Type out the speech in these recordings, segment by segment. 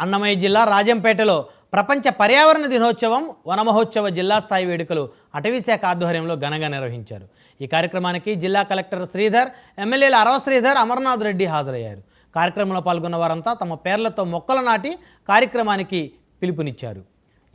అన్నమయ్య జిల్లా రాజంపేటలో ప్రపంచ పర్యావరణ దినోత్సవం వనమహోత్సవ జిల్లా స్థాయి వేడుకలు అటవీశాఖ ఆధ్వర్యంలో ఘనంగా నిర్వహించారు. ఈ కార్యక్రమానికి జిల్లా కలెక్టర్ శ్రీధర్, ఎమ్మెల్యేలు అరవ శ్రీధర్, అమర్నాథ్ రెడ్డి హాజరయ్యారు. కార్యక్రమంలో పాల్గొన్న వారంతా తమ పేర్లతో మొక్కలు నాటి కార్యక్రమానికి పిలుపునిచ్చారు.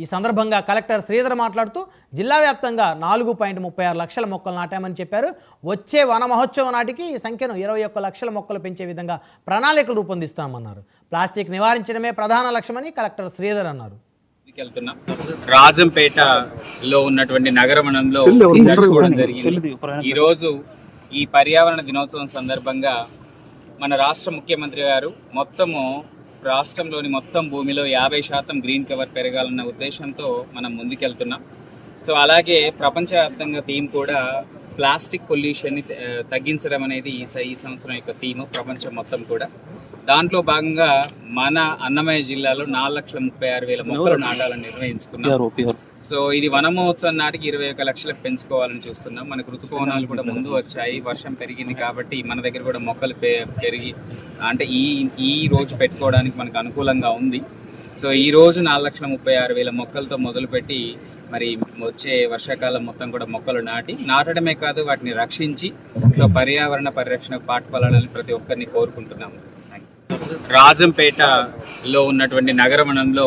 ఈ సందర్భంగా కలెక్టర్ శ్రీధర్ మాట్లాడుతూ జిల్లా వ్యాప్తంగా 4.36 లక్షల మొక్కలు నాటామని చెప్పారు. వచ్చే వన మహోత్సవం నాటికి ఈ సంఖ్యను 21 లక్షల మొక్కలు పెంచే విధంగా ప్రణాళికలు రూపొందిస్తామన్నారు. ప్లాస్టిక్ నివారించడమే ప్రధాన లక్ష్యమని కలెక్టర్ శ్రీధర్ అన్నారు. రాజంపేటలో ఉన్నటువంటి నగరవనంలో జరుపుకోవడం జరిగింది. ఈరోజు ఈ పర్యావరణ దినోత్సవం సందర్భంగా మన రాష్ట్ర ముఖ్యమంత్రి గారు రాష్ట్రంలోని మొత్తం భూమిలో 50% గ్రీన్ కవర్ పెరగాలన్న ఉద్దేశంతో మనం ముందుకెళ్తున్నాం. సో అలాగే ప్రపంచవ్యాప్తంగా థీమ్ కూడా ప్లాస్టిక్ పొల్యూషన్ని తగ్గించడం అనేది ఈ సంవత్సరం యొక్క థీమ్ ప్రపంచం మొత్తం కూడా. దాంట్లో భాగంగా మన అన్నమయ్య జిల్లాలో 4,36,000 మొక్కలు నాటాలని నిర్ణయించుకున్నాం. సో ఇది వన మహోత్సవం నాటికి 21 లక్షలకు పెంచుకోవాలని చూస్తున్నాం. మనకు ఋతుపవనాలు కూడా ముందు వచ్చాయి, వర్షం పెరిగింది కాబట్టి మన దగ్గర కూడా మొక్కలు పెరిగి అంటే ఈ రోజు పెట్టుకోవడానికి మనకు అనుకూలంగా ఉంది. సో ఈ రోజు 4,36,000 మొక్కలతో మొదలుపెట్టి మరి వచ్చే వర్షాకాలం మొత్తం కూడా మొక్కలు నాటడమే కాదు వాటిని రక్షించి సో పర్యావరణ పరిరక్షణకు పాటుపడాలని ప్రతి ఒక్కరిని కోరుకుంటున్నాము. రాజంపేటలో ఉన్నటువంటి నగరవనంలో